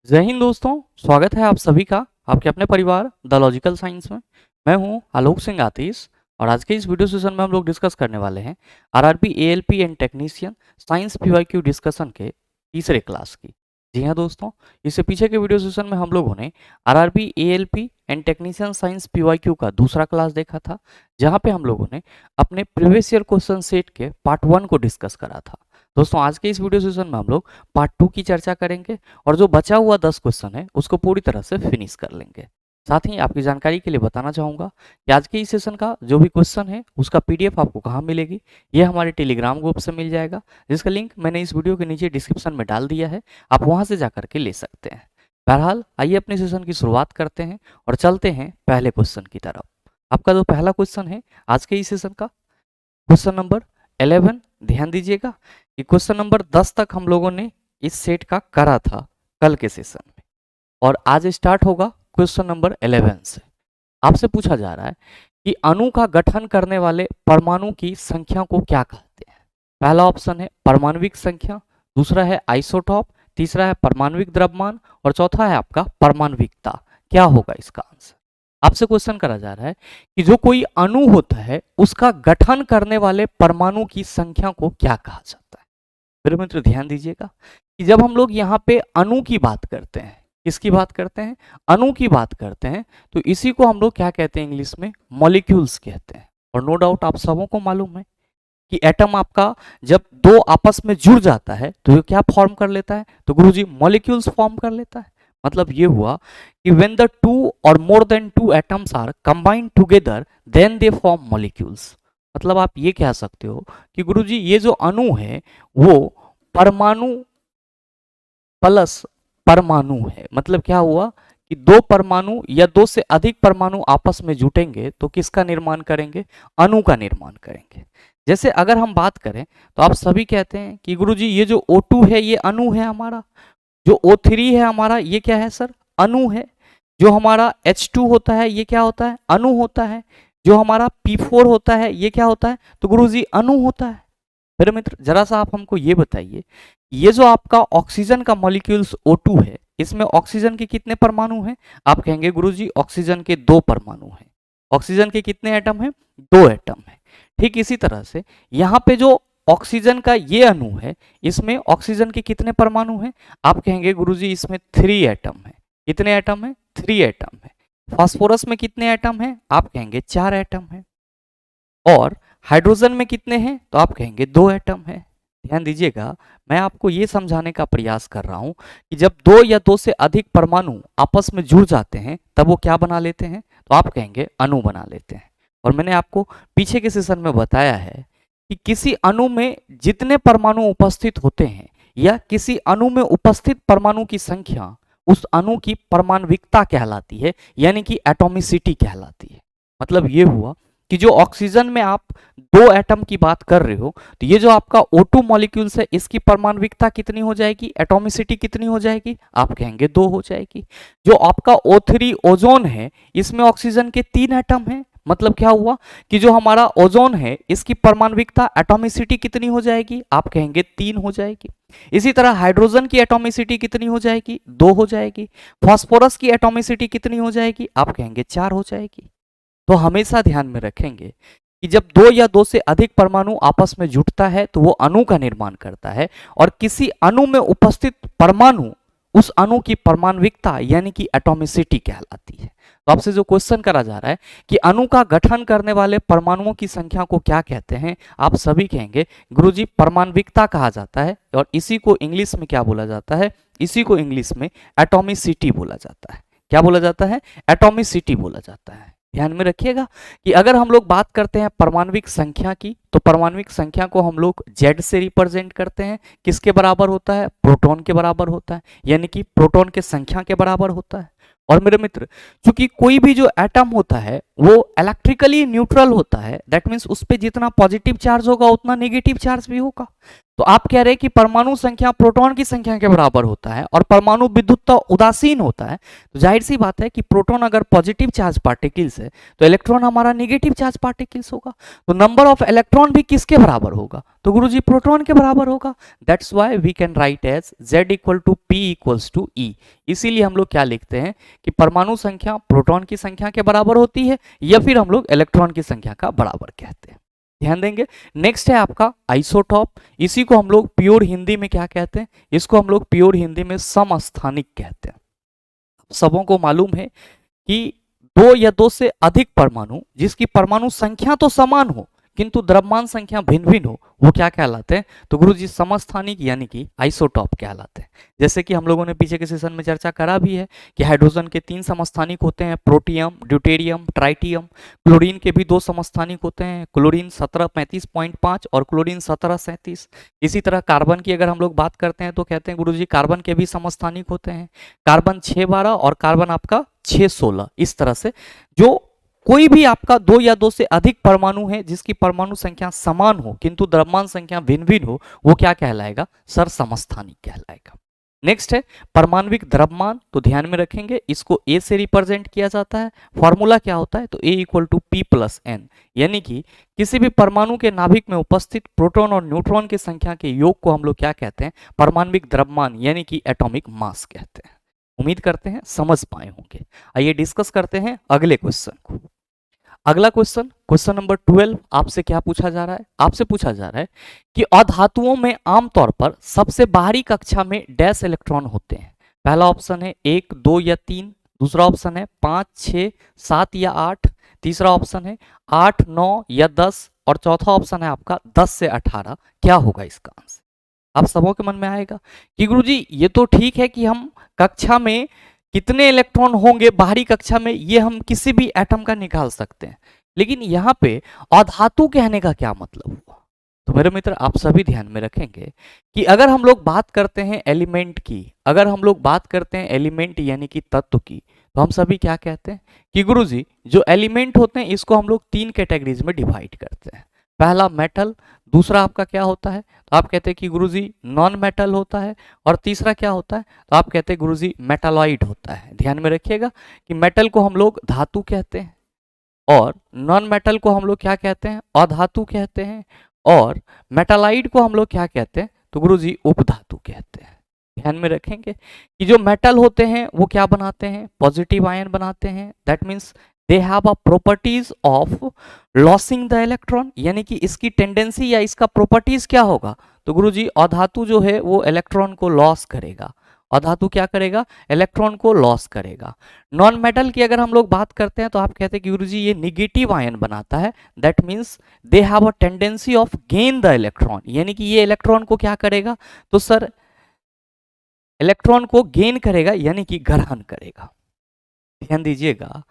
जय हिंद दोस्तों। स्वागत है आप सभी का आपके अपने परिवार द लॉजिकल साइंस में। मैं हूं आलोक सिंह आतिश और आज के इस वीडियो सेशन में हम लोग डिस्कस करने वाले हैं RRB ALP and technician science PYQ discussion के तीसरे क्लास की। जी हां दोस्तों, इससे पीछे के वीडियो सेशन में हम लोगों ने RRB ALP and technician science PYQ का दूसरा क्लास देखा था, जहां पे हम लोगों ने अपने प्रीवियस ईयर क्वेश्चन सेट के पार्ट 1 को डिस्कस करा था। दोस्तों आज के इस वीडियो सेशन में हम लोग पार्ट 2 की चर्चा करेंगे और जो बचा हुआ 10 क्वेश्चन है उसको पूरी तरह से फिनिश कर लेंगे। साथ ही आपकी जानकारी के लिए बताना चाहूँगा कि आज के इस सेशन का जो भी क्वेश्चन है उसका पीडीएफ आपको कहाँ मिलेगी, ये हमारे टेलीग्राम ग्रुप से मिल जाएगा, जिसका लिंक मैंने इस वीडियो के नीचे डिस्क्रिप्शन में डाल दिया है। आप वहाँ से जाकर के ले सकते हैं। बहरहाल आइए अपने सेशन की शुरुआत करते हैं और चलते हैं पहले क्वेश्चन की तरफ। आपका जो पहला क्वेश्चन है आज के इस सेशन का क्वेश्चन नंबर 11, ध्यान दीजिएगा कि क्वेश्चन नंबर 10 तक हम लोगों ने इस सेट का करा था कल के सेशन में, और आज स्टार्ट होगा क्वेश्चन नंबर 11 से। आपसे पूछा जा रहा है कि अणु का गठन करने वाले परमाणु की संख्या को क्या कहते हैं। पहला ऑप्शन है परमाणविक संख्या, दूसरा है आइसोटॉप, तीसरा है परमाणविक द्रव्यमान और चौथा है आपका परमाणविकता। क्या होगा इसका आंसर? आपसे क्वेश्चन करा जा रहा है कि जो कोई अणु होता है उसका गठन करने वाले परमाणु की संख्या को क्या कहा जाता है। मेरे मित्र ध्यान दीजिएगा कि जब हम लोग यहाँ पे अणु की बात करते हैं, किसकी बात करते हैं? अणु की बात करते हैं, तो इसी को हम लोग क्या कहते हैं इंग्लिश में? मॉलिक्यूल्स कहते हैं। और नो डाउट आप सबों को मालूम है कि एटम आपका जब दो आपस में जुड़ जाता है तो ये क्या फॉर्म कर लेता है? तो गुरुजी मॉलिक्यूल्स फॉर्म कर लेता है। मतलब ये हुआ कि when the two or more than two atoms are combined together then they form molecules। मतलब आप ये कह सकते हो कि गुरुजी ये जो अणु है वो परमाणु प्लस परमाणु है। मतलब क्या हुआ कि दो परमाणु या दो से अधिक परमाणु आपस में जुटेंगे तो किसका निर्माण करेंगे? अणु का निर्माण करेंगे। जैसे अगर हम बात करें तो आप सभी कहते हैं कि गुरुजी ये जो O2 है ये अणु है हमारा, जो O3 है हमारा ये क्या है सर? अणु है। जो हमारा H2 होता है ये क्या होता है? अणु होता है। जो हमारा P4 होता है ये क्या होता है? तो गुरुजी अणु होता है। मेरे मित्र जरा सा आप हमको ये बताइए, ये जो आपका ऑक्सीजन का मॉलिक्यूल्स O2 है इसमें ऑक्सीजन के कितने परमाणु हैं? आप कहेंगे गुरुजी ऑक्सीजन के 2 परमाणु हैं। ऑक्सीजन के कितने एटम हैं? 2 एटम है। ठीक इसी तरह से यहाँ पे जो ऑक्सीजन का ये अणु है इसमें ऑक्सीजन के कितने परमाणु हैं? आप कहेंगे गुरुजी इसमें 3 एटम है। कितने एटम है? 3 एटम है। फास्फोरस में कितने एटम है? आप कहेंगे 4 एटम है। और हाइड्रोजन में कितने हैं? तो आप कहेंगे 2 एटम है। ध्यान दीजिएगा, मैं आपको ये समझाने का प्रयास कर रहा हूं कि जब दो या दो से अधिक परमाणु आपस में जुड़ जाते हैं तब वो क्या बना लेते हैं? तो आप कहेंगे अणु बना लेते हैं। और मैंने आपको पीछे के सेशन में बताया है कि किसी अणु में जितने परमाणु उपस्थित होते हैं या किसी अणु में उपस्थित परमाणु की संख्या उस अणु की परमाणविकता कहलाती है, यानी कि एटॉमिसिटी कहलाती है। मतलब ये हुआ कि जो ऑक्सीजन में आप 2 एटम की बात कर रहे हो तो ये जो आपका O2 मॉलिक्यूल्स है इसकी परमाणविकता कितनी हो जाएगी? एटॉमिसिटी कितनी हो जाएगी? आप कहेंगे 2 हो जाएगी। जो आपका O3 ओजोन है इसमें ऑक्सीजन के 3 एटम है। मतलब क्या हुआ कि जो हमारा ओजोन है इसकी परमाणविकता एटॉमिसिटी कितनी हो जाएगी? आप कहेंगे 3 हो जाएगी। इसी तरह हाइड्रोजन की एटॉमिसिटी कितनी हो जाएगी? 2 हो जाएगी। फास्फोरस की एटॉमिसिटी कितनी हो जाएगी? आप कहेंगे 4 हो जाएगी। तो हमेशा ध्यान में रखेंगे कि जब दो या दो से अधिक परमाणु आपस में जुटता है तो वो अणु का निर्माण करता है, और किसी अणु में उपस्थित परमाणु उस अणु की परमाणविकता यानी कि एटॉमिसिटी कहलाती है। तो आपसे जो क्वेश्चन करा जा रहा है कि अणु का गठन करने वाले परमाणुओं की संख्या को क्या कहते हैं, आप सभी कहेंगे गुरुजी परमाणविकता कहा जाता है। और इसी को इंग्लिश में क्या बोला जाता है? इसी को इंग्लिश में एटॉमिसिटी बोला जाता है। क्या बोला जाता है? एटॉमिसिटी बोला जाता है। ध्यान में रखिएगा कि अगर हम लोग बात करते हैं परमाणविक संख्या की तो परमाणविक संख्या को हम लोग Z से रिप्रेजेंट करते हैं। किसके बराबर होता है? प्रोटॉन के बराबर होता है, यानी कि प्रोटॉन के संख्या के बराबर होता है। और मेरे मित्र चूंकि कोई भी जो एटम होता है वो इलेक्ट्रिकली न्यूट्रल होता है, दैट मीन्स उस पर जितना पॉजिटिव चार्ज होगा उतना नेगेटिव चार्ज भी होगा। तो आप कह रहे हैं कि परमाणु संख्या प्रोटॉन की संख्या के बराबर होता है और परमाणु विद्युतता उदासीन होता है, तो जाहिर सी बात है कि प्रोटॉन अगर पॉजिटिव चार्ज पार्टिकल्स है तो इलेक्ट्रॉन हमारा नेगेटिव चार्ज पार्टिकल्स होगा। तो नंबर ऑफ इलेक्ट्रॉन भी किसके बराबर होगा? तो गुरुजी प्रोटॉन के बराबर होगा। That's why we can write as Z equal to P equals to E। इसीलिए हम लोग क्या लिखते हैं कि परमाणु संख्या प्रोटॉन की संख्या के बराबर होती है या फिर हम लोग इलेक्ट्रॉन की संख्या का बराबर कहते हैं। ध्यान देंगे। नेक्स्ट है आपका आइसोटॉप। इसी को हम लोग प्योर हिंदी में क्या कहते हैं? इसको हम लोग प्योर हिंदी में समस्थानिक कहते हैं। सबों को मालूम है कि दो या दो से अधिक परमाणु जिसकी परमाणु संख्या तो समान हो किंतु द्रव्यमान संख्या भिन्न भिन्न हो, वो क्या कहलाते हैं? तो गुरुजी समस्थानिक यानी कि आइसोटॉप कहलाते हैं। जैसे कि हम लोगों ने पीछे के सेशन में चर्चा करा भी है कि हाइड्रोजन के 3 समस्थानिक होते हैं, प्रोटियम, ड्यूटेरियम, ट्राइटियम। क्लोरीन के भी 2 समस्थानिक होते हैं, क्लोरीन 1735.5 और क्लोरीन 1737। इसी तरह कार्बन की अगर हम लोग बात करते हैं तो कहते हैं गुरुजी कार्बन के भी समस्थानिक होते हैं, कार्बन 612 और कार्बन आपका 616। इस तरह से जो कोई भी आपका 2 या 2 से अधिक परमाणु है जिसकी परमाणु संख्या समान हो किंतु द्रव्यमान संख्या भिन्न भिन्न हो, वो क्या कहलाएगा? सर समस्थानिक कहलाएगा। नेक्स्ट है परमाणविक द्रव्यमान। तो ध्यान में रखेंगे इसको A से रिप्रेजेंट किया जाता है। फॉर्मूला क्या होता है? तो A equal to P plus N, यानी कि किसी भी परमाणु के नाभिक में उपस्थित प्रोटॉन और न्यूट्रॉन की संख्या के योग को हम लोग क्या कहते हैं? परमाणविक द्रव्यमान यानी कि एटॉमिक मास कहते हैं। उम्मीद करते हैं समझ पाए होंगे। आइए डिस्कस करते हैं अगले क्वेश्चन को। अगला क्वेश्चन, क्वेश्चन नंबर 12, आपसे क्या पूछा जा रहा है? आपसे पूछा जा रहा है कि अधातुओं में आमतौर पर सबसे बाहरी कक्षा में डैश इलेक्ट्रॉन होते हैं। पहला ऑप्शन है 1, 2 या 3, दूसरा ऑप्शन है 5, 6, 7 या 8, तीसरा ऑप्शन है 8, 9 या 10 और चौथा ऑप्शन है आपका 10 से 18। क्या होगा इसका आंसर? आप सबों के मन में आएगा कि गुरुजी ये तो ठीक है कि हम कक्षा में कितने इलेक्ट्रॉन होंगे बाहरी कक्षा में ये हम किसी भी एटम का निकाल सकते हैं, लेकिन यहाँ पे अधातु कहने का क्या मतलब हुआ? तो मेरे मित्र आप सभी ध्यान में रखेंगे कि अगर हम लोग बात करते हैं एलिमेंट की, अगर हम लोग बात करते हैं एलिमेंट यानी कि तत्व की, तो हम सभी क्या कहते हैं कि गुरुजी जो एलिमेंट होते हैं इसको हम लोग 3 कैटेगरीज में डिवाइड करते हैं। पहला मेटल, दूसरा आपका क्या होता है? तो आप कहते हैं कि गुरुजी नॉन मेटल होता है, और तीसरा क्या होता है? तो आप कहते हैं गुरुजी मेटालॉइड होता है। ध्यान में रखिएगा कि मेटल को हम लोग धातु कहते हैं और नॉन मेटल को हम लोग क्या कहते हैं? अधातु कहते हैं, और मेटालाइड को हम लोग क्या कहते हैं? तो गुरुजी उपधातु कहते हैं। ध्यान में रखेंगे कि जो मेटल होते हैं वो क्या बनाते हैं? पॉजिटिव आयन बनाते हैं। That means they have a properties of losing the electron, यानी कि इसकी टेंडेंसी या इसका प्रॉपर्टीज क्या होगा? तो गुरुजी अधातु जो है वो इलेक्ट्रॉन को लॉस करेगा। अधातु क्या करेगा? इलेक्ट्रॉन को लॉस करेगा। नॉन मेटल की अगर हम लोग बात करते हैं तो आप कहते हैं कि गुरुजी ये निगेटिव आयन बनाता है। That means they have a tendency of gain the electron, यानी कि ये इलेक्ट्रॉन को क्या करेगा? तो सर इलेक्ट्रॉन को गेन करेगा यानी कि ग्रहण करेगा। ध्यान दीजिएगा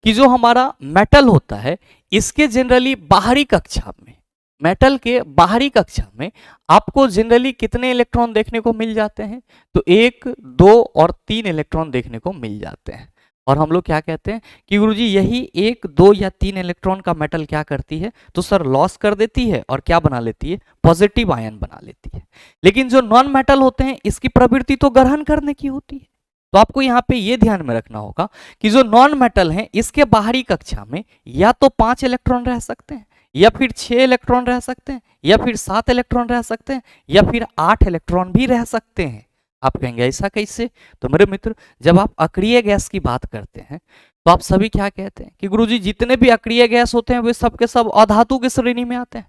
कि जो हमारा मेटल होता है इसके जनरली बाहरी कक्षा में, मेटल के बाहरी कक्षा में आपको जनरली कितने इलेक्ट्रॉन देखने को मिल जाते हैं? तो 1, 2 और 3 इलेक्ट्रॉन देखने को मिल जाते हैं। और हम लोग क्या कहते हैं कि गुरुजी यही 1, 2 या 3 इलेक्ट्रॉन का मेटल क्या करती है? तो सर लॉस कर देती है और क्या बना लेती है? पॉजिटिव आयन बना लेती है। लेकिन जो नॉन मेटल होते हैं इसकी प्रवृत्ति तो ग्रहण करने की होती है। तो आपको यहाँ पे ये ध्यान में रखना होगा कि जो नॉन मेटल है इसके बाहरी कक्षा में या तो 5 इलेक्ट्रॉन रह सकते हैं, या फिर 6 इलेक्ट्रॉन रह सकते हैं, या फिर 7 इलेक्ट्रॉन रह सकते हैं, या फिर 8 इलेक्ट्रॉन भी रह सकते हैं। आप कहेंगे ऐसा कैसे? तो मेरे मित्र जब आप अक्रिय गैस की बात करते हैं तो आप सभी क्या कहते हैं कि गुरुजी जितने भी अक्रिय गैस होते हैं वे सब के सब अधातु की श्रेणी में आते हैं,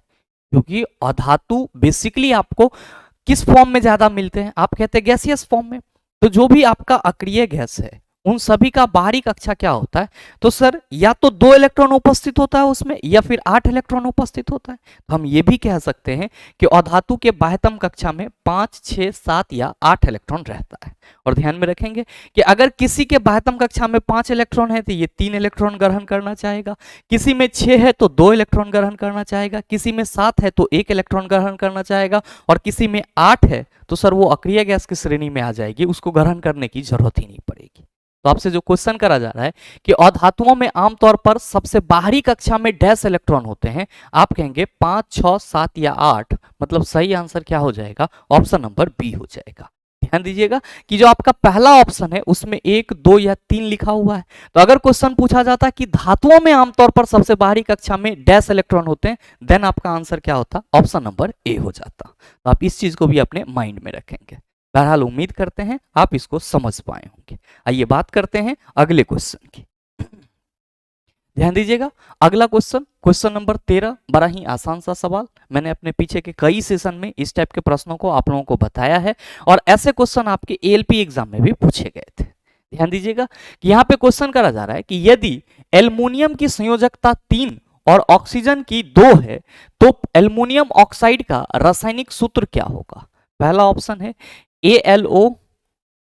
क्योंकि अधातु बेसिकली आपको किस फॉर्म में ज्यादा मिलते हैं? आप कहते हैं गैसियस फॉर्म में। तो जो भी आपका अक्रिय गैस है उन सभी का बाहरी कक्षा क्या होता है? तो सर या तो 2 इलेक्ट्रॉन उपस्थित होता है उसमें, या फिर 8 इलेक्ट्रॉन उपस्थित होता है। तो हम ये भी कह सकते हैं कि अधातु के बाह्यतम कक्षा में 5, 6, 7 या 8 इलेक्ट्रॉन रहता है। और ध्यान में रखेंगे कि अगर किसी के बाह्यतम कक्षा में 5 इलेक्ट्रॉन है तो ये 3 इलेक्ट्रॉन ग्रहण करना चाहेगा, किसी में 6 है तो 2 इलेक्ट्रॉन ग्रहण करना चाहेगा, किसी में 7 है तो 1 इलेक्ट्रॉन ग्रहण करना चाहेगा, और किसी में 8 है तो सर वो अक्रिय गैस की श्रेणी में आ जाएगी, उसको ग्रहण करने की जरूरत ही नहीं पड़ेगी। तो आपसे जो क्वेश्चन करा जा रहा है कि अधातुओं में आमतौर पर सबसे बाहरी कक्षा में डैश इलेक्ट्रॉन होते हैं, आप कहेंगे 5, 6, 7 या 8, मतलब सही आंसर क्या हो जाएगा? ऑप्शन नंबर बी हो जाएगा। ध्यान दीजिएगा कि जो आपका पहला ऑप्शन है उसमें 1, 2 या 3 लिखा हुआ है। तो अगर क्वेश्चन पूछा जाता कि धातुओं में आमतौर पर सबसे बाहरी कक्षा में डैश इलेक्ट्रॉन होते हैं, देन आपका आंसर क्या होता? ऑप्शन नंबर ए हो जाता। तो आप इस चीज को भी अपने माइंड में रखेंगे। बहरहाल उम्मीद करते हैं आप इसको समझ पाए होंगे। आइए बात करते हैं अगले क्वेश्चन की। ध्यान दीजिएगा, अगला क्वेश्चन, क्वेश्चन नंबर 13, बड़ा ही आसान सा सवाल। मैंने अपने पीछे के कई सेशन में इस टाइप के प्रश्नों को आप लोगों को बताया है और ऐसे क्वेश्चन आपके एएलपी एग्जाम में भी पूछे गए थे। ध्यान दीजिएगा कि यहाँ पे क्वेश्चन करा जा रहा है कि यदि एल्युमिनियम की संयोजकता 3 और ऑक्सीजन की 2 है तो एल्युमिनियम ऑक्साइड का रासायनिक सूत्र क्या होगा? पहला ऑप्शन है ALO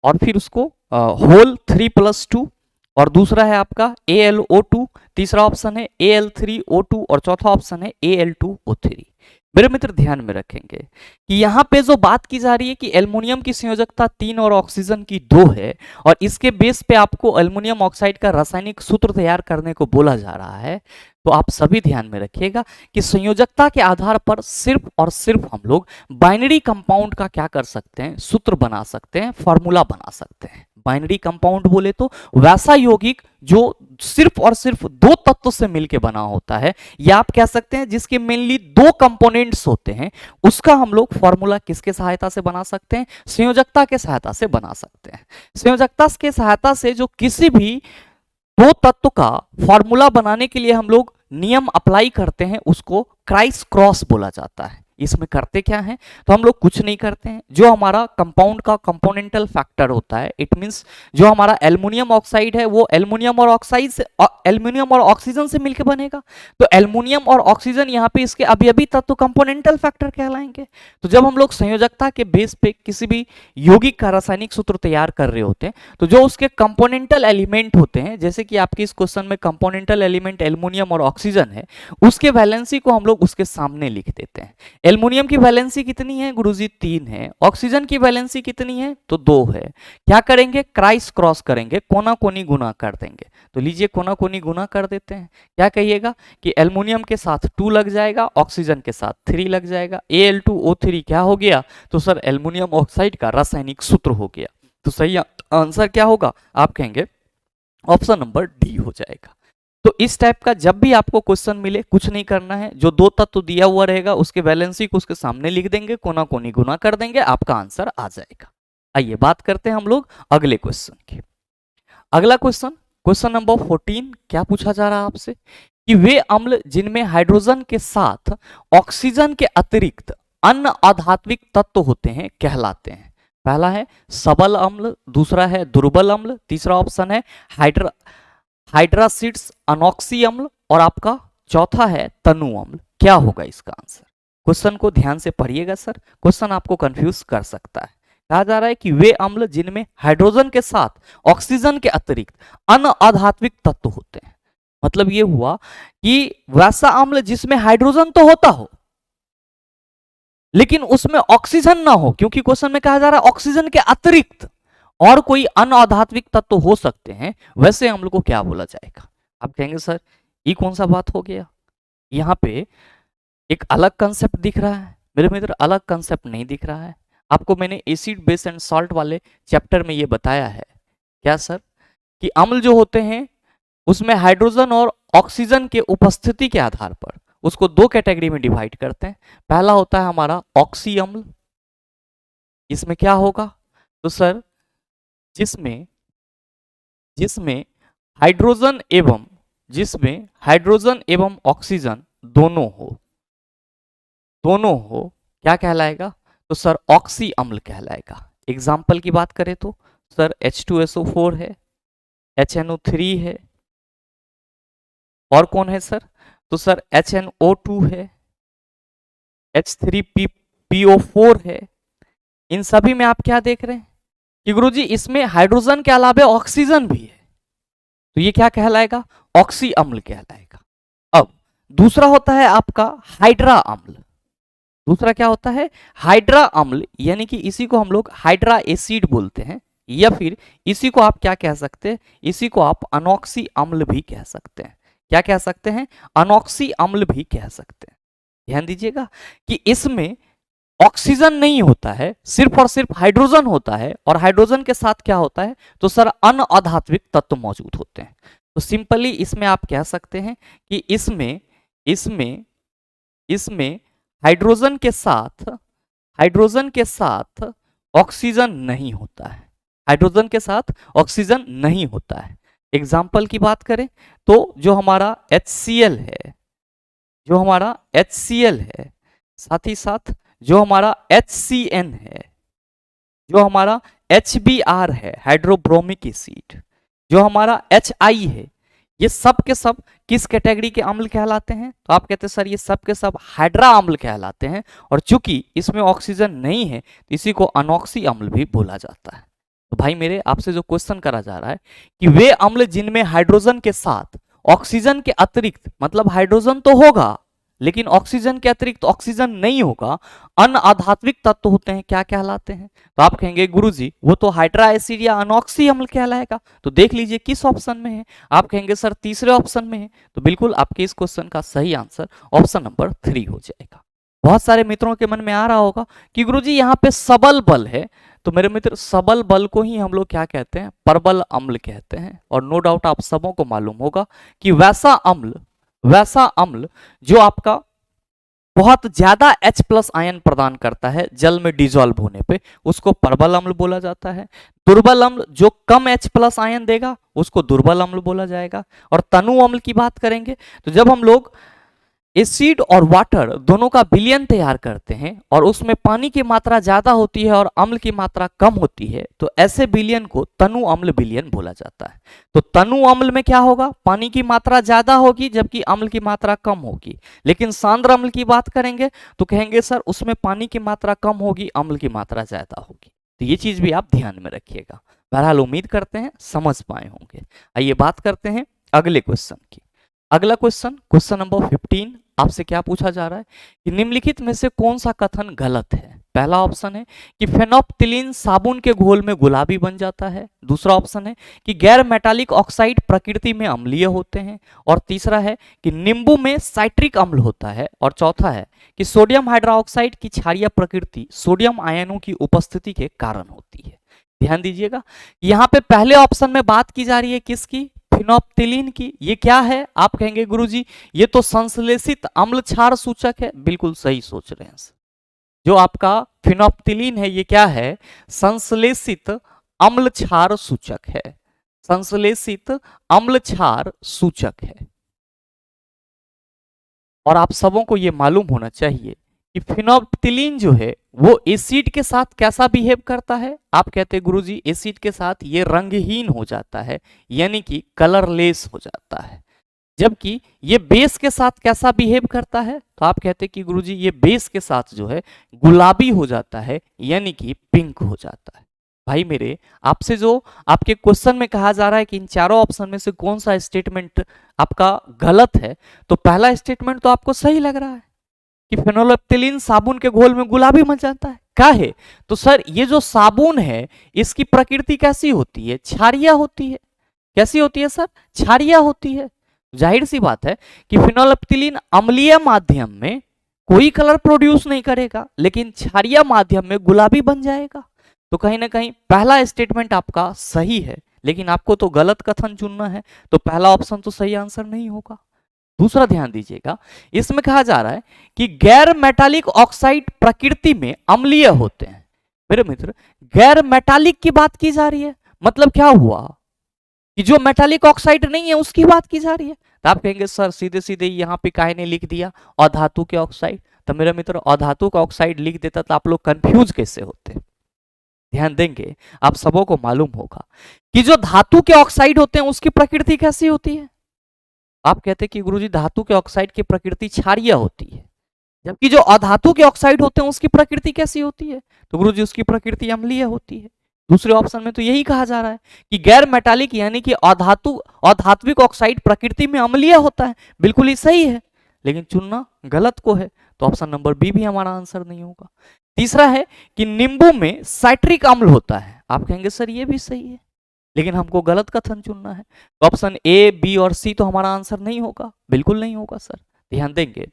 और फिर उसको होल 3+2, और दूसरा है आपका AlO2, तीसरा ऑप्शन है Al3O2 और चौथा ऑप्शन है Al2O3। मेरे मित्र ध्यान में रखेंगे कि यहाँ पे जो बात की जा रही है कि एल्युमिनियम की संयोजकता 3 और ऑक्सीजन की 2 है और इसके बेस पे आपको एल्युमिनियम ऑक्साइड का रासायनिक सूत्र तैयार करने को बोला जा रहा है। तो आप सभी ध्यान में रखिएगा कि संयोजकता के आधार पर सिर्फ और सिर्फ हम लोग बाइनरी कंपाउंड का क्या कर सकते हैं? सूत्र बना सकते हैं, फॉर्मूला बना सकते हैं। बाइनरी कंपाउंड बोले तो वैसा यौगिक जो सिर्फ और सिर्फ 2 तत्व से मिलकर बना होता है, या आप कह सकते हैं जिसके मेनली 2 कंपोनेंट्स होते हैं, उसका हम लोग फॉर्मूला किसके सहायता से बना सकते हैं? संयोजकता के सहायता से बना सकते हैं। संयोजकता के सहायता से जो किसी भी 2 तत्व का फॉर्मूला बनाने के लिए हम लोग नियम अप्लाई करते हैं उसको क्राइस क्रॉस बोला जाता है। इसमें करते क्या है? तो हम लोग कुछ नहीं करते हैं, जो हमारा कंपाउंड का कंपोनेंटल फैक्टर होता है, इट मींस जो हमारा एल्युमिनियम ऑक्साइड है वो एल्युमिनियम और ऑक्साइड से एल्युमिनियम और ऑक्सीजन से मिलकर बनेगा। तो एल्युमिनियम और ऑक्सीजन यहाँ पे इसके अभी तत्व कंपोनेंटल फैक्टर कहलाएंगे। तो जब हम लोग संयोजकता के बेस पे किसी भी यौगिक का रासायनिक सूत्र तैयार कर रहे होते हैं तो जो उसके कंपोनेंटल एलिमेंट होते हैं, जैसे कि आपके इस क्वेश्चन में कंपोनेंटल एलिमेंट एल्युमिनियम और ऑक्सीजन है, उसके वैलेंसी को हम लोग उसके सामने लिख देते हैं। एल्युमिनियम की वैलेंसी कितनी है गुरुजी? 3 है। ऑक्सीजन की वैलेंसी कितनी है? तो 2 है। क्या करेंगे? क्राइस क्रॉस करेंगे, कोना कोनी गुना कर देंगे। तो लीजिए कोना कोनी गुना कर देते हैं। क्या कहिएगा कि एल्युमिनियम के साथ 2 लग जाएगा, ऑक्सीजन के साथ 3 लग जाएगा। Al2O3 क्या हो गया? तो सर एल्युमिनियम ऑक्साइड का रासायनिक सूत्र हो गया। तो सही आंसर क्या होगा? आप कहेंगे ऑप्शन नंबर डी हो जाएगा। तो इस टाइप का जब भी आपको क्वेश्चन मिले कुछ नहीं करना है, जो 2 तत्व दिया हुआ रहेगा उसके वैलेंसी को उसके सामने लिख देंगे, कोना कोनी गुना कर देंगे, आपका आंसर आ जाएगा। आइए बात करते हैं हम लोग अगले क्वेश्चन की। अगला क्वेश्चन, क्वेश्चन नंबर 14, क्या पूछा जा रहा है आपसे कि वे अम्ल जिनमें हाइड्रोजन के साथ ऑक्सीजन के अतिरिक्त अन्य अधात्विक तत्व होते हैं कहलाते हैं? पहला है सबल अम्ल, दूसरा है दुर्बल अम्ल, तीसरा ऑप्शन है हाइड्रासिड्स अनॉक्सी अम्ल और आपका चौथा है तनु अम्ल। क्या होगा इसका आंसर? क्वेश्चन को ध्यान से पढ़िएगा सर, क्वेश्चन आपको कंफ्यूज कर सकता है। कहा जा रहा है कि वे अम्ल जिनमें हाइड्रोजन के साथ ऑक्सीजन के अतिरिक्त अन्य अधात्विक तत्व होते हैं, मतलब ये हुआ कि वैसा अम्ल जिसमें हाइड्रोजन तो होता हो लेकिन उसमें ऑक्सीजन ना हो, क्योंकि क्वेश्चन में कहा जा रहा है ऑक्सीजन के अतिरिक्त और कोई अन्य अधात्विक तत्व हो सकते हैं, वैसे अम्ल को क्या बोला जाएगा? आप कहेंगे सर ये कौन सा बात हो गया, यहाँ पे एक अलग कंसेप्ट दिख रहा है। मेरे मित्र अलग कंसेप्ट नहीं दिख रहा है, आपको मैंने एसिड बेस एंड सॉल्ट वाले चैप्टर में ये बताया है। क्या सर? कि अम्ल जो होते हैं उसमें हाइड्रोजन और ऑक्सीजन के उपस्थिति के आधार पर उसको 2 कैटेगरी में डिवाइड करते हैं। पहला होता है हमारा ऑक्सी अम्ल, इसमें क्या होगा? तो सर जिसमें हाइड्रोजन एवं ऑक्सीजन दोनों हो, क्या कहलाएगा? तो सर ऑक्सी अम्ल कहलाएगा। एग्जाम्पल की बात करें तो सर H2SO4 है, HNO3 है, और कौन है सर? तो सर HNO2 है, H3PO4 है। इन सभी में आप क्या देख रहे हैं कि गुरुजी इसमें हाइड्रोजन के अलावा ऑक्सीजन भी है, तो ये क्या कहलाएगा? ऑक्सी अम्ल कहलाएगा। अब दूसरा होता है आपका हाइड्रा अम्ल। दूसरा क्या होता है? हाइड्रा अम्ल, यानी कि इसी को हम लोग हाइड्रा एसिड बोलते हैं। या फिर इसी को आप क्या कह सकते हैं, इसी को आप अनोक्सी अम्ल भी कह सकते हैं। क्या कह सकते हैं, अनोक्सी अम्ल भी कह सकते हैं। ध्यान दीजिएगा कि इसमें ऑक्सीजन नहीं होता है, सिर्फ और सिर्फ हाइड्रोजन होता है, और हाइड्रोजन के साथ क्या होता है, तो सर अनअधात्विक तत्व मौजूद होते हैं। तो सिंपली इसमें आप कह सकते हैं कि इसमें इसमें इसमें हाइड्रोजन के साथ ऑक्सीजन नहीं होता है, हाइड्रोजन के साथ ऑक्सीजन नहीं होता है। एग्जाम्पल की बात करें तो जो हमारा HCl है, जो हमारा HCl है, साथ ही साथ जो हमारा HCN है, जो हमारा HBr है, हाइड्रोब्रोमिक एसिड, जो हमारा HI है, ये सब के सब किस कैटेगरी के अम्ल कहलाते हैं, तो आप कहते हैं सर ये सब के सब हाइड्रा अम्ल कहलाते हैं, और चूंकि इसमें ऑक्सीजन नहीं है तो इसी को अनोक्सी अम्ल भी बोला जाता है। तो भाई मेरे आपसे जो क्वेश्चन करा जा रहा है कि वे अम्ल जिनमें हाइड्रोजन के साथ ऑक्सीजन के अतिरिक्त, मतलब हाइड्रोजन तो होगा लेकिन ऑक्सीजन के अतिरिक्त ऑक्सीजन नहीं होगा, अनआधात्विक तत्व होते हैं, क्या कहलाते हैं, तो आप कहेंगे गुरुजी वो तो हाइड्रा एसिड या अनोक्सी अम्ल कहलाएगा। तो देख लीजिए किस ऑप्शन में है, आप कहेंगे सर तीसरे ऑप्शन में है, तो बिल्कुल आपके इस क्वेश्चन का सही आंसर ऑप्शन नंबर 3 हो जाएगा। बहुत सारे मित्रों के मन में आ रहा होगा कि गुरुजी यहाँ पे सबल बल है, तो मेरे मित्र सबल बल को ही हम लोग क्या कहते हैं, प्रबल अम्ल कहते हैं। और नो डाउट आप सबों को मालूम होगा कि वैसा अम्ल जो आपका बहुत ज्यादा H+ आयन प्रदान करता है जल में डिजोल्व होने पे, उसको प्रबल अम्ल बोला जाता है। दुर्बल अम्ल जो कम H+ आयन देगा उसको दुर्बल अम्ल बोला जाएगा। और तनु अम्ल की बात करेंगे तो जब हम लोग एसिड और वाटर दोनों का विलयन तैयार करते हैं और उसमें पानी की मात्रा ज्यादा होती है और अम्ल की मात्रा कम होती है, तो ऐसे विलयन को तनु अम्ल विलयन बोला जाता है। तो तनु अम्ल में क्या होगा, पानी की मात्रा ज्यादा होगी जबकि अम्ल की मात्रा कम होगी। लेकिन सांद्र अम्ल की बात करेंगे तो कहेंगे सर उसमें पानी की मात्रा कम होगी, अम्ल की मात्रा ज्यादा होगी। तो ये चीज भी आप ध्यान में रखिएगा। बहरहाल उम्मीद करते हैं समझ पाए होंगे। आइए बात करते हैं अगले क्वेश्चन की। अगला क्वेश्चन नंबर 15 आपसे क्या पूछा जा रहा है कि निम्नलिखित में से कौन सा कथन गलत है। पहला ऑप्शन है कि फेनोप्थिलीन साबुन के घोल में गुलाबी बन जाता है। दूसरा ऑप्शन है कि गैर मेटालिक ऑक्साइड प्रकृति में अम्लीय होते हैं। और तीसरा है कि नींबू में साइट्रिक अम्ल होता है। और चौथा है कि सोडियम हाइड्रोक्साइड की क्षारीय प्रकृति सोडियम आयनों की उपस्थिति के कारण होती है। ध्यान दीजिएगा यहाँ पे पहले ऑप्शन में बात की जा रही है किसकी, फिनोप्थिलीन की। ये क्या है, आप कहेंगे गुरुजी ये तो संश्लेषित अम्ल क्षार सूचक है। बिल्कुल सही सोच रहे हैं। जो आपका फिनोप्थिलीन है ये क्या है, संश्लेषित अम्ल क्षार सूचक है, संश्लेषित अम्ल क्षार सूचक है। और आप सबों को ये मालूम होना चाहिए कि फिनोप्थिलीन जो है वो एसिड के साथ कैसा बिहेव करता है। आप कहते हैं गुरुजी एसिड के साथ ये रंगहीन हो जाता है, यानी कि कलरलेस हो जाता है। जबकि ये बेस के साथ कैसा बिहेव करता है, तो आप कहते हैं कि गुरुजी ये बेस के साथ जो है गुलाबी हो जाता है, यानी कि पिंक हो जाता है। भाई मेरे आपसे जो आपके क्वेश्चन में कहा जा रहा है कि इन चारों ऑप्शन में से कौन सा स्टेटमेंट आपका गलत है, तो पहला स्टेटमेंट तो आपको सही लग रहा है कि फेनोल्फ्थलीन साबुन के घोल में गुलाबी बन जाता है। क्या है, तो सर ये जो साबुन है इसकी प्रकृति कैसी होती है, क्षारीय होती है। कैसी होती है सर, क्षारीय होती है। जाहिर सी बात है कि फेनोल्फ्थलीन अम्लीय माध्यम में कोई कलर प्रोड्यूस नहीं करेगा, लेकिन क्षारीय माध्यम में गुलाबी बन जाएगा। तो कहीं ना कहीं पहला स्टेटमेंट आपका सही है, लेकिन आपको तो गलत कथन चुनना है, तो पहला ऑप्शन तो सही आंसर नहीं होगा। दूसरा ध्यान दीजिएगा, इसमें कहा जा रहा है कि गैर मेटालिक ऑक्साइड प्रकृति में अम्लीय होते हैं। मेरे मित्र गैर मेटालिक की बात की जा रही है, मतलब क्या हुआ कि जो मेटालिक ऑक्साइड नहीं है उसकी बात की जा रही है। तो आप कहेंगे सर सीधे सीधे यहाँ पे काहे ने लिख दिया अधातु के ऑक्साइड। तो मेरे मित्र अधातु का ऑक्साइड लिख देता तो आप लोग कंफ्यूज कैसे होते। ध्यान देंगे आप सबों को मालूम होगा कि जो धातु के ऑक्साइड होते हैं उसकी प्रकृति कैसी होती है। आप कहते हैं कि गुरुजी धातु के ऑक्साइड की प्रकृति क्षारीय होती है, जबकि जो अधातु के ऑक्साइड होते हैं उसकी प्रकृति कैसी होती है, तो गुरुजी उसकी प्रकृति अम्लीय होती है। दूसरे ऑप्शन में तो यही कहा जा रहा है कि गैर मेटालिक यानी कि अधात्विक ऑक्साइड प्रकृति में अम्लीय होता है। बिल्कुल ही सही है, लेकिन चुनना गलत को है, तो ऑप्शन नंबर बी भी हमारा आंसर नहीं होगा। तीसरा है कि नींबू में साइट्रिक अम्ल होता है। आप कहेंगे सर ये भी सही है, लेकिन हमको गलत कथन चुनना है, तो ऑप्शन ए, बी और सी तो हमारा आंसर नहीं होगा, बिल्कुल नहीं होगा सर। ध्यान देंगे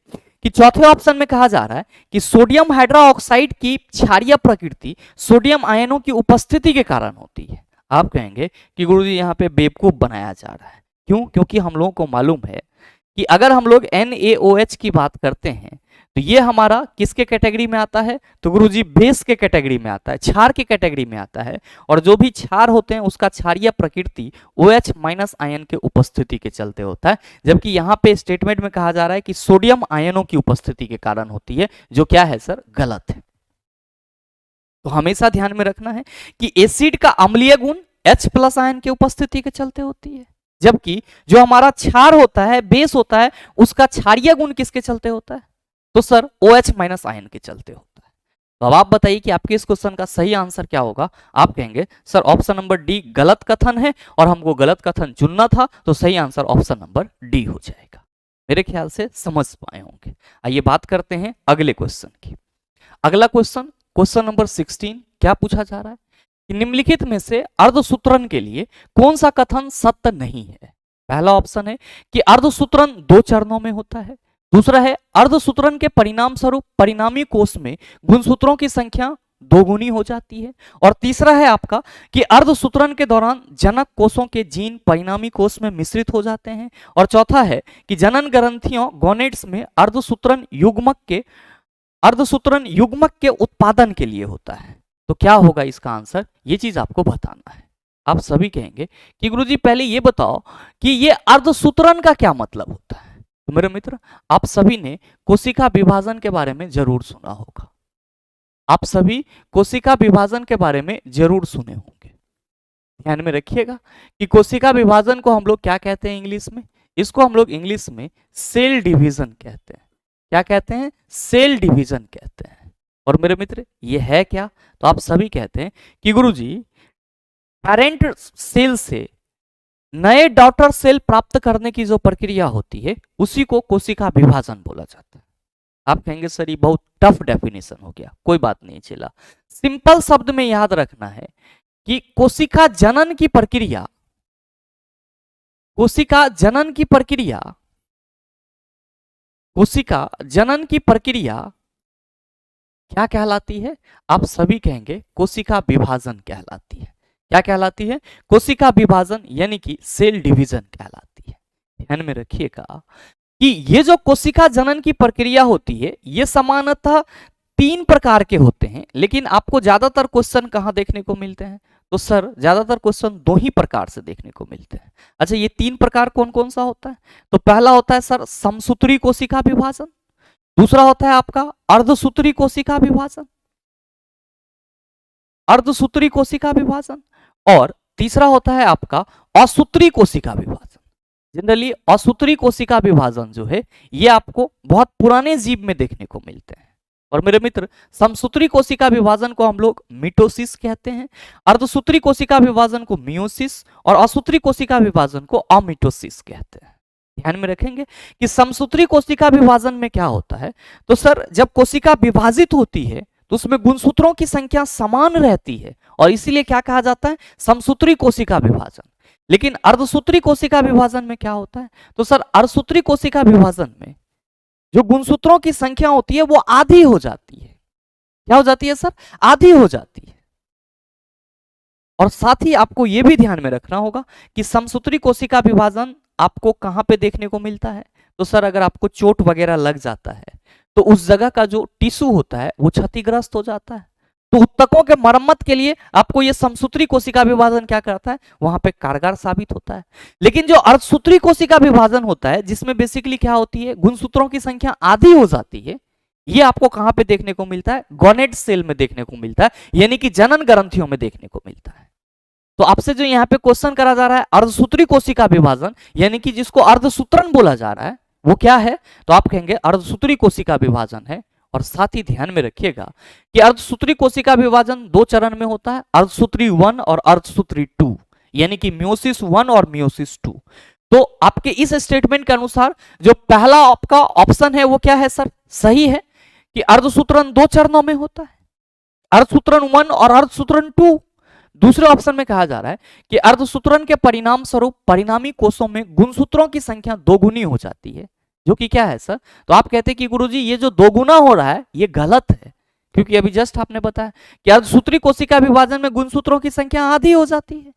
कि चौथे ऑप्शन में कहा जा रहा है कि सोडियम हाइड्रोक्साइड की क्षारीय प्रकृति सोडियम आयनों की उपस्थिति के कारण होती है। आप कहेंगे कि गुरुजी यहाँ पे बेवकूफ बनाया जा रहा है, क्यों? क्योंकि हम लोगों को मालूम है कि अगर हम लोग NaOH की बात करते हैं तो ये हमारा किसके कैटेगरी में आता है? तो गुरुजी बेस के कैटेगरी में आता है, क्षार के कैटेगरी में आता है, और जो भी क्षार होते हैं उसका क्षारीय प्रकृति OH माइनस आयन के उपस्थिति के चलते होता है, जबकि यहाँ पे स्टेटमेंट में कहा जा रहा है कि सोडियम आयनों की उपस्थिति के कारण होती है, जो क्या है सर? गलत है। तो हमेशा ध्यान में रखना है कि एसिड का अम्लीय गुण H प्लस आयन की उपस्थिति के चलते होती है, जबकि जो हमारा क्षार होता है, बेस होता है, उसका क्षारीय गुण किसके चलते होता है? तो सर OH माइनस आयन के चलते होता है। तो अब आप बताइए कि आपके इस क्वेश्चन का सही आंसर क्या होगा? आप कहेंगे सर ऑप्शन नंबर डी गलत कथन है और हमको गलत कथन चुनना था, तो सही आंसर ऑप्शन नंबर डी हो जाएगा। मेरे ख्याल से समझ पाए होंगे। आइए बात करते हैं अगले क्वेश्चन की। अगला क्वेश्चन, क्वेश्चन नंबर 16 क्या पूछा जा रहा है कि निम्नलिखित में से अर्धसूत्रण के लिए कौन सा कथन सत्य नहीं है? पहला ऑप्शन है कि अर्धसूत्रण 2 चरणों में होता है, दूसरा है अर्धसूत्रण के परिणाम स्वरूप परिणामी कोष में गुणसूत्रों की संख्या 2 गुनी हो जाती है, और तीसरा है आपका कि अर्धसूत्रण के दौरान जनक कोषों के जीन परिणामी कोष में मिश्रित हो जाते हैं, और चौथा है कि जनन ग्रंथियों गोनेड्स में अर्धसूत्रण युग्मक के उत्पादन के लिए होता है। तो क्या होगा इसका आंसर? ये चीज आपको बताना है। आप सभी कहेंगे कि गुरुजी पहले ये बताओ कि ये अर्धसूत्रण का क्या मतलब होता है। तो मेरे मित्र, आप सभी ने कोशिका विभाजन के बारे में जरूर सुना होगा, आप सभी कोशिका विभाजन के बारे में जरूर सुने होंगे। ध्यान में रखिएगा कि कोशिका विभाजन को हम लोग क्या कहते हैं इंग्लिश में? इसको हम लोग इंग्लिश में सेल डिवीजन कहते हैं। क्या कहते हैं? सेल डिवीजन कहते हैं। और मेरे मित्र ये है क्या? तो आप सभी कहते हैं कि गुरुजी पेरेंट सेल से नए डॉटर सेल प्राप्त करने की जो प्रक्रिया होती है उसी को कोशिका विभाजन बोला जाता है। आप कहेंगे सर ये बहुत टफ डेफिनेशन हो गया, कोई बात नहीं चला। सिंपल शब्द में याद रखना है कि कोशिका जनन की प्रक्रिया कोशिका जनन की प्रक्रिया क्या कहलाती है? आप सभी कहेंगे कोशिका विभाजन कहलाती है। क्या कहलाती है? कोशिका विभाजन यानी कि सेल डिवीजन कहलाती है। ध्यान में रखिएगा कि ये जो कोशिका जनन की प्रक्रिया होती है ये सामान्यतः 3 प्रकार के होते हैं, लेकिन आपको ज्यादातर क्वेश्चन कहां देखने को मिलते हैं? तो सर ज्यादातर क्वेश्चन 2 ही प्रकार से देखने को मिलते हैं। अच्छा, ये 3 प्रकार कौन कौन सा होता है? तो पहला होता है सर समसूत्री कोशिका विभाजन, दूसरा होता है आपका अर्धसूत्री कोशिका विभाजन, और तीसरा होता है आपका असूत्री कोशिका विभाजन। जनरली असूत्री कोशिका विभाजन जो है ये आपको बहुत पुराने जीव में देखने को मिलते हैं। और मेरे मित्र, समसूत्री कोशिका विभाजन को हम लोग मिटोसिस कहते हैं, अर्धसूत्री कोशिका विभाजन को मियोसिस, और असूत्री कोशिका विभाजन को अमिटोसिस कहते हैं। ध्यान में रखेंगे कि समसूत्री कोशिका विभाजन में क्या होता है? तो सर जब कोशिका विभाजित होती है तो उसमें गुणसूत्रों की संख्या समान रहती है, और इसीलिए क्या कहा जाता है? समसूत्री कोशिका विभाजन। लेकिन अर्धसूत्री कोशिका विभाजन में क्या होता है? तो सर अर्धसूत्री कोशिका विभाजन में जो गुणसूत्रों की संख्या होती है वो आधी हो जाती है। क्या हो जाती है सर? आधी हो जाती है। और साथ ही आपको यह भी ध्यान में रखना होगा कि समसूत्री कोशिका विभाजन आपको कहां पे देखने को मिलता है? तो सर अगर आपको चोट वगैरह लग जाता है तो उस जगह का जो टिश्यू होता है वो क्षतिग्रस्त हो जाता है, तो ऊतकों के मरम्मत के लिए आपको ये समसूत्री कोशिका विभाजन क्या करता है? वहां पे कारगर साबित होता है। लेकिन जो अर्धसूत्री कोशिका विभाजन होता है जिसमें बेसिकली क्या होती है? गुणसूत्रों की संख्या आधी हो जाती है, ये आपको कहां पे देखने को मिलता है? गोनेड सेल में देखने को मिलता है, यानी कि जनन ग्रंथियों में देखने को मिलता है। तो आपसे जो यहाँ पे क्वेश्चन करा जा रहा है अर्धसूत्री कोशिका विभाजन, यानी कि जिसको अर्धसूत्रण बोला जा रहा है, वो क्या है? तो आप कहेंगे अर्धसूत्री कोशिका विभाजन है। और साथ ही ध्यान में रखिएगा कि अर्धसूत्री कोशिका विभाजन 2 चरण में होता है, अर्धसूत्री 1 और अर्धसूत्री 2, यानी कि मियोसिस 1 और मियोसिस 2। तो आपके इस स्टेटमेंट के अनुसार जो पहला आपका ऑप्शन है वो क्या है सर? सही है कि अर्धसूत्रण 2 चरणों में होता है, अर्धसूत्रण 1 और अर्धसूत्रण 2। दूसरे ऑप्शन में कहा जा रहा है कि अर्धसूत्रण के परिणाम स्वरूप परिणामी कोषों में गुणसूत्रों की संख्या दोगुनी हो जाती है, जो कि क्या है सर? तो आप कहते हैं कि गुरुजी ये जो दोगुना हो रहा है ये गलत है, क्योंकि अभी जस्ट आपने बताया कि अर्धसूत्री कोशिका विभाजन में गुणसूत्रों की संख्या आधी हो जाती है।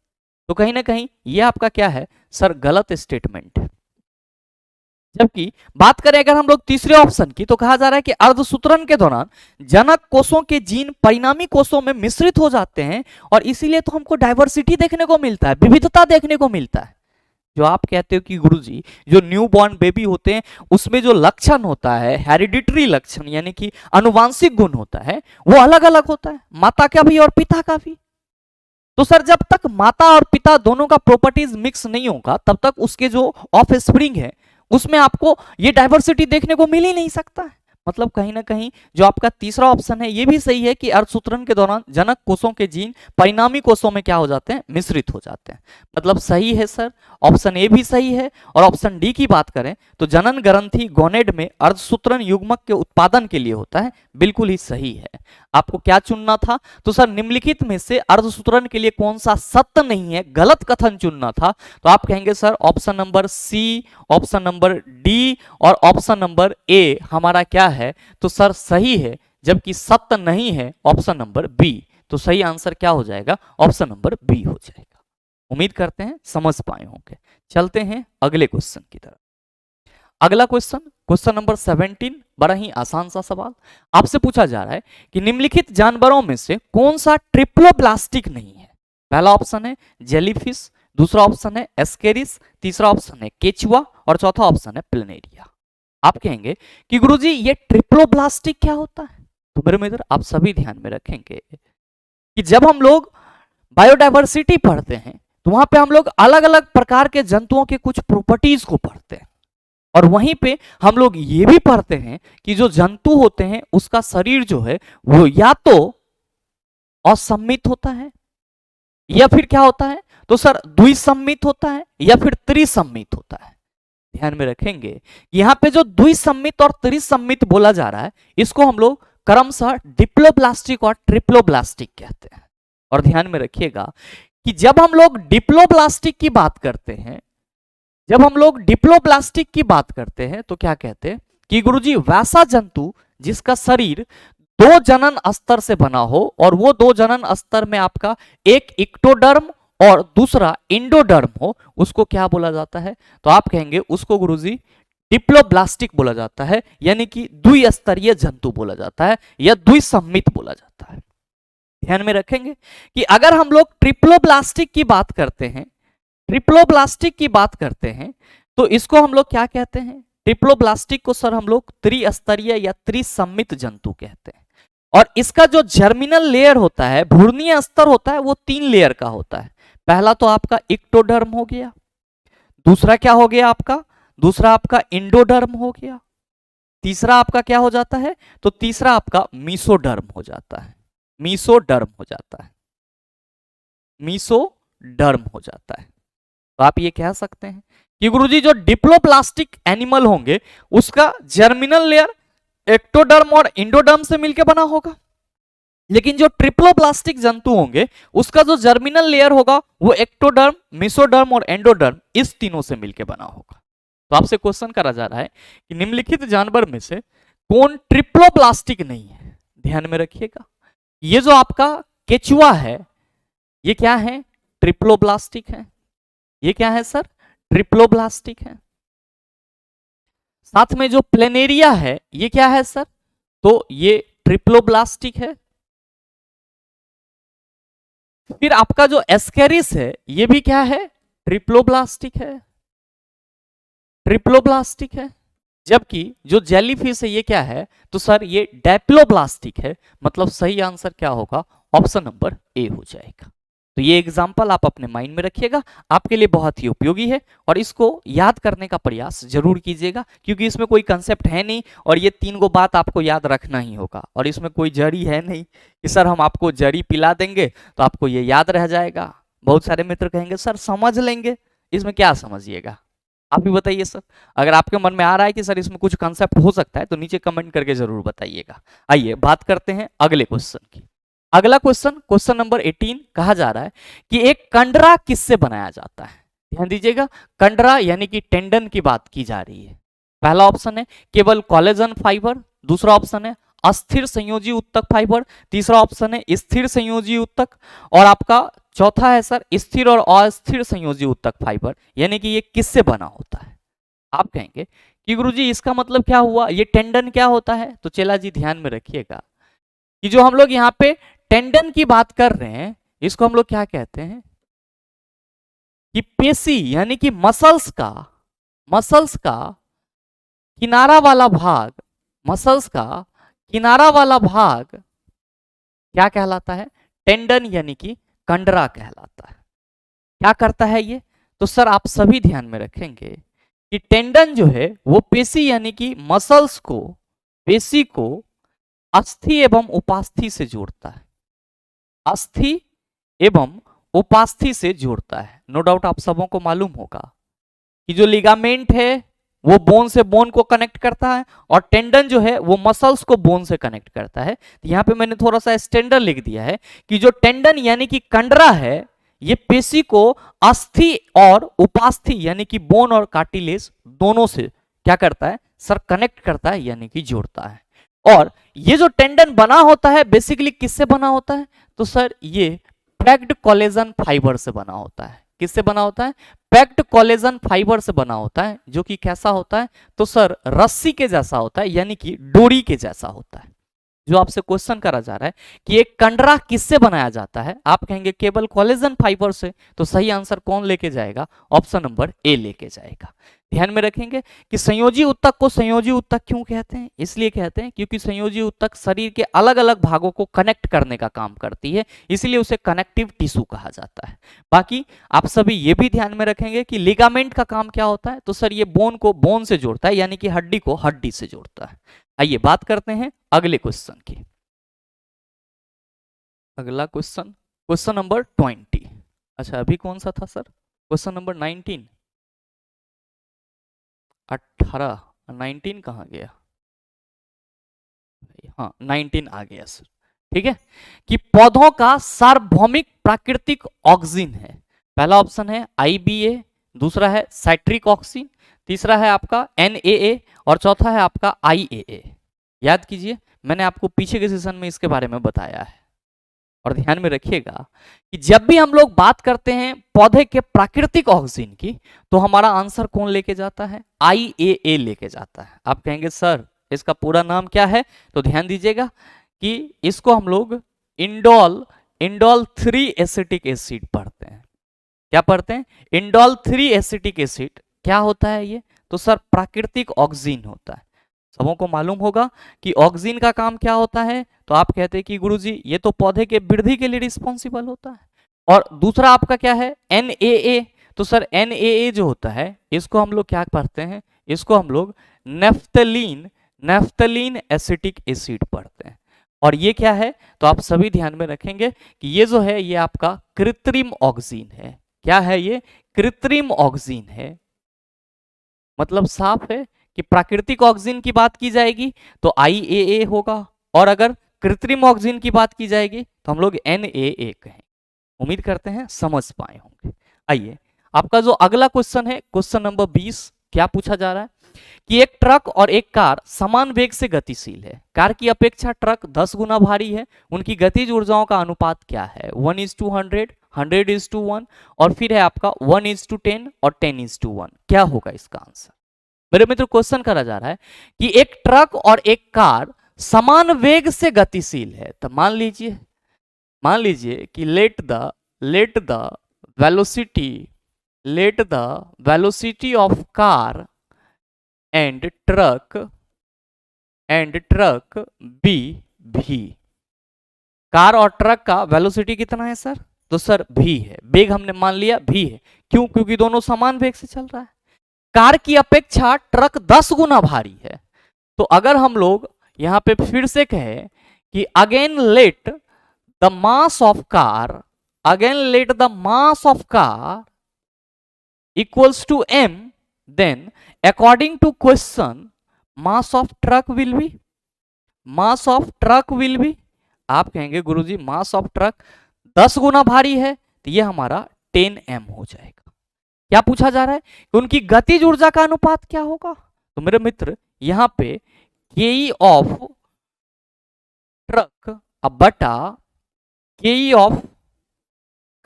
तो कहीं ना कहीं ये आपका क्या है सर? गलत स्टेटमेंट है। जबकि बात करें अगर हम लोग तीसरे ऑप्शन की, तो कहा जा रहा है कि अर्धसूत्रण के दौरान जनक कोषों के जीन परिणामी कोषों में मिश्रित हो जाते हैं और इसीलिए तो हमको डाइवर्सिटी देखने को मिलता है, विविधता देखने को मिलता है। जो आप कहते हो कि गुरुजी जो न्यू बॉर्न बेबी होते हैं उसमें जो लक्षण होता है हेरिडिटरी लक्षण यानी कि अनुवांशिक गुण होता है वो अलग अलग होता है, माता का भी और पिता का भी। तो सर जब तक माता और पिता दोनों का प्रॉपर्टीज मिक्स नहीं होगा तब तक उसके जो ऑफ स्प्रिंग है उसमें आपको ये डाइवर्सिटी देखने को मिल ही नहीं सकता है। मतलब कहीं ना कहीं जो आपका तीसरा ऑप्शन है ये भी सही है कि अर्धसूत्रण के दौरान जनक कोषों के जीन परिणामी कोषों में क्या हो जाते हैं? मिश्रित हो जाते हैं। मतलब सही है सर, ऑप्शन ए भी सही है। और ऑप्शन डी की बात करें तो जनन ग्रंथि गोनेड में अर्धसूत्रण युग्मक के उत्पादन के लिए होता है, बिल्कुल ही सही है। आपको क्या चुनना था? तो सर निम्नलिखित में से अर्धसूत्रण के लिए कौन सा सत्य नहीं है, गलत कथन चुनना था। तो आप कहेंगे sir option number C, option number D और ऑप्शन नंबर ए हमारा क्या है? तो सर सही है, जबकि सत्य नहीं है ऑप्शन नंबर बी। तो सही आंसर क्या हो जाएगा? ऑप्शन नंबर बी हो जाएगा। उम्मीद करते हैं समझ पाए होंगे। चलते हैं अगले क्वेश्चन की तरफ। अगला क्वेश्चन, क्वेश्चन नंबर 17, बड़ा ही आसान सा सवाल आपसे पूछा जा रहा है कि निम्नलिखित जानवरों में से कौन सा ट्रिप्लोब्लास्टिक नहीं है? पहला ऑप्शन है जेलीफिश, दूसरा ऑप्शन है एस्केरिस, तीसरा ऑप्शन है केचुआ और चौथा ऑप्शन है प्लेनेरिया। आप कहेंगे कि गुरुजी ये ट्रिप्लोब्लास्टिक क्या होता है? तो मेरे मित्र आप सभी ध्यान में रखेंगे कि जब हम लोग बायोडाइवर्सिटी पढ़ते हैं तो वहां पे हम लोग अलग अलग प्रकार के जंतुओं के कुछ प्रॉपर्टीज को पढ़ते हैं और वहीं पे हम लोग ये भी पढ़ते हैं कि जो जंतु होते हैं उसका शरीर जो है वो या तो असम्मित होता है या फिर क्या होता है? तो सर द्विसम्मित होता है या फिर त्रिसम्मित होता है। ध्यान में रखेंगे यहां पे जो द्विसम्मित और त्रिसम्मित बोला जा रहा है इसको हम लोग क्रमशः डिप्लोब्लास्टिक और ट्रिप्लोब्लास्टिक कहते हैं। और ध्यान में रखिएगा कि जब हम लोग डिप्लोब्लास्टिक की बात करते हैं, जब हम लोग डिप्लोब्लास्टिक की बात करते हैं तो क्या कहते हैं कि गुरुजी वैसा जंतु जिसका शरीर दो जनन स्तर से बना हो और वो दो जनन स्तर में आपका एक इक्टोडर्म और दूसरा इंडोडर्म हो, उसको क्या बोला जाता है? तो आप कहेंगे उसको गुरुजी डिप्लोब्लास्टिक बोला जाता है, यानी कि द्विस्तरीय जंतु बोला जाता है या द्विसम्मित बोला जाता है। ध्यान में रखेंगे कि अगर हम लोग ट्रिप्लोब्लास्टिक की बात करते हैं, ट्रिप्लोब्लास्टिक की बात करते हैं तो इसको हम लोग क्या कहते हैं? ट्रिप्लोब्लास्टिक को सर हम लोग त्रिस्तरीय या त्रिसम्मित जंतु कहते हैं। और इसका जो जर्मिनल लेयर होता है, भ्रूणीय स्तर होता है, वो 3 लेयर का होता है। पहला तो आपका इक्टोडर्म हो गया, दूसरा क्या हो गया आपका? दूसरा आपका इंडोडर्म हो गया, तीसरा आपका क्या हो जाता है? तो तीसरा आपका मीसोडर्म हो जाता है। मीसोडर्म हो जाता है, मीसोडर्म हो जाता है। तो आप ये कह सकते हैं कि गुरुजी जो डिप्लोप्लास्टिक एनिमल होंगे उसका जर्मिनल लेयर एक्टोडर्म और इंडोडर्म से मिलकर बना होगा, लेकिन जो ट्रिप्लोप्लास्टिक जंतु होंगे उसका जो जर्मिनल लेयर होगा वो एक्टोडर्म, मेसोडर्म और एंडोडर्म इस तीनों से मिलकर बना होगा। तो आपसे क्वेश्चन करा जा रहा है कि निम्नलिखित जानवर में से कौन ट्रिप्लोप्लास्टिक नहीं है? ध्यान में रखिएगा ये जो आपका केचुआ है ये क्या है? ट्रिप्लोब्लास्टिक है। ये क्या है सर? ट्रिप्लोब्लास्टिक है। साथ में जो प्लेनेरिया है ये क्या है सर? तो ये ट्रिप्लोब्लास्टिक है। फिर आपका जो एस्केरिस है ये भी क्या है? ट्रिप्लोब्लास्टिक है, ट्रिप्लोब्लास्टिक है। जबकि जो जेलीफिश है ये क्या है? तो सर ये डायप्लोब्लास्टिक है। मतलब सही आंसर क्या होगा? ऑप्शन नंबर ए हो जाएगा। तो ये एग्जाम्पल आप अपने माइंड में रखिएगा, आपके लिए बहुत ही उपयोगी है और इसको याद करने का प्रयास जरूर कीजिएगा, क्योंकि इसमें कोई कंसेप्ट है नहीं और ये 3 गो बात आपको याद रखना ही होगा। और इसमें कोई जड़ी है नहीं कि सर हम आपको जड़ी पिला देंगे तो आपको ये याद रह जाएगा। बहुत सारे मित्र कहेंगे सर समझ लेंगे, इसमें क्या समझिएगा? आप भी बताइए सर, अगर आपके मन में आ रहा है कि सर इसमें कुछ कंसेप्ट हो सकता है तो नीचे कमेंट करके जरूर बताइएगा। आइए बात करते हैं अगले क्वेश्चन की। अगला क्वेश्चन, क्वेश्चन नंबर 18 कहा जा रहा है कि एक कंडरा किससे बनाया जाता है। ध्यान दीजिएगा, कंडरा यानी कि टेंडन की बात की जा रही है। पहला ऑप्शन है केवल कोलेजन फाइबर, दूसरा ऑप्शन है अस्थिर संयोजी उत्तक फाइबर, तीसरा ऑप्शन है स्थिर संयोजी उत्तक, और आपका चौथा है सर स्थिर और अस्थिर संयोजी उत्तक फाइबर। यानी कि ये किससे बना होता है। आप कहेंगे कि गुरुजी इसका मतलब क्या हुआ, ये टेंडन क्या होता है। तो चेला जी ध्यान में रखिएगा कि जो हम लोग यहाँ पे टेंडन की बात कर रहे हैं, इसको हम लोग क्या कहते हैं कि पेशी यानी कि मसल्स का किनारा वाला भाग, मसल्स का किनारा वाला भाग क्या कहलाता है, टेंडन यानी कि कंडरा कहलाता है। क्या करता है ये, तो सर आप सभी ध्यान में रखेंगे कि टेंडन जो है वो पेशी यानी कि मसल्स को, पेशी को अस्थि एवं उपास्थि से जोड़ता है, अस्थि एवं उपास्थि से जोड़ता है। नो डाउट आप सबों को मालूम होगा कि जो लिगामेंट है वो बोन से बोन को कनेक्ट करता है और टेंडन जो है वो मसल्स को बोन से कनेक्ट करता है। तो यहाँ पे मैंने थोड़ा सा स्टैंडर्ड लिख दिया है कि जो टेंडन यानी कि कंडरा है ये पेशी को अस्थि और उपास्थि यानी कि बोन और कार्टिलेज दोनों से क्या करता है सर, कनेक्ट करता है यानी कि जोड़ता है। और ये जो टेंडन बना होता है बेसिकली किससे बना होता है, तो सर ये पैक्ड कोलेजन फाइबर से बना होता है। किससे बना होता है, पैक्ड कोलेजन फाइबर से बना होता है, जो कि कैसा होता है, तो सर रस्सी के जैसा होता है यानी कि डोरी के जैसा होता है। जो आपसे क्वेश्चन करा जा रहा है कि एक कंडरा किससे बनाया जाता है, आप कहेंगे केवल कोलेजन फाइबर से, तो सही आंसर कौन लेके जाएगा, ऑप्शन नंबर ए लेके जाएगा। ध्यान में रखेंगे कि संयोजी उत्तक को संयोजी उत्तक क्यों कहते हैं, इसलिए कहते हैं क्योंकि संयोजी उत्तक शरीर के अलग अलग भागों को कनेक्ट करने का काम करती है, इसलिए उसे कनेक्टिव टिश्यू कहा जाता है। बाकी आप सभी ये भी ध्यान में रखेंगे कि लिगामेंट का काम क्या होता है, तो सर ये बोन को बोन से जोड़ता है यानी कि हड्डी को हड्डी से जोड़ता है। आइए बात करते हैं अगले क्वेश्चन की। अगला क्वेश्चन, क्वेश्चन नंबर 20। अच्छा अभी कौन सा था सर, क्वेश्चन नंबर 19, 18, 19 कहाँ गया, हाँ 19 आ गया सर। ठीक है, कि पौधों का सार्वभौमिक प्राकृतिक ऑक्सीजन है। पहला ऑप्शन है IBA, दूसरा है साइट्रिक ऑक्सीजन, तीसरा है आपका NAA और चौथा है आपका IAA। याद कीजिए मैंने आपको पीछे के सेशन में इसके बारे में बताया है। और ध्यान में रखिएगा कि जब भी हम लोग बात करते हैं पौधे के प्राकृतिक ऑक्सीजन की, तो हमारा आंसर कौन लेके जाता है, IAA लेके जाता है। आप कहेंगे सर इसका पूरा नाम क्या है, तो ध्यान दीजिएगा कि इसको हम लोग इंडोल 3 एसिटिक एसिड पढ़ते हैं। क्या पढ़ते हैं, इंडोल 3 एसिटिक एसिड। क्या होता है ये, तो सर प्राकृतिक ऑक्सीजन होता है। सबों को मालूम होगा कि ऑक्सीजन का काम क्या होता है, तो आप कहते हैं कि गुरुजी ये तो पौधे के वृद्धि के लिए रिस्पॉन्सिबल होता है। और दूसरा आपका क्या है NAA, तो सर NAA जो होता है इसको हम लोग क्या पढ़ते हैं, इसको हम लोग नेफ्थलीन एसिटिक एसिड पढ़ते हैं। और ये क्या है, तो आप सभी ध्यान में रखेंगे कि ये जो है ये आपका कृत्रिम ऑक्सीजन है। क्या है ये, कृत्रिम ऑक्सीजन है। मतलब साफ है कि प्राकृतिक ऑक्सीजन की बात की जाएगी तो IAA होगा, और अगर कृत्रिम ऑक्सीजन की बात की जाएगी तो हम लोग NAA कहें। उम्मीद करते हैं समझ पाए होंगे। आइए आपका जो अगला क्वेश्चन है, क्वेश्चन नंबर 20, क्या पूछा जा रहा है कि एक ट्रक और एक कार समान वेग से गतिशील है। कार की अपेक्षा ट्रक 10 गुना भारी है, उनकी गतिज ऊर्जाओं का अनुपात क्या है, 1:100, 100:1, और फिर है आपका 1:10 और 10:1। क्या होगा इसका आंसर। मेरे मित्र क्वेश्चन करा जा रहा है कि एक ट्रक और एक कार समान वेग से गतिशील है। तो मान लीजिए कि let the velocity of car and truck B भी। कार और ट्रक का वेलोसिटी कितना है सर, तो सर भी है, वेग हमने मान लिया भी है। क्यों, क्योंकि दोनों समान वेग से चल रहा है। कार की अपेक्षा ट्रक 10 गुना भारी है। तो अगर हम लोग यहां पे फिर से कहें कि again let the mass of car equals to m, then according to question mass of truck will be आप कहेंगे गुरुजी मास ऑफ ट्रक 10 गुना भारी है, तो ये हमारा 10m हो जाएगा। क्या पूछा जा रहा है कि उनकी गतिज ऊर्जा का अनुपात क्या होगा? तो मेरे मित्र यहाँ पे के ऑफ ट्रक अब बटा के ऑफ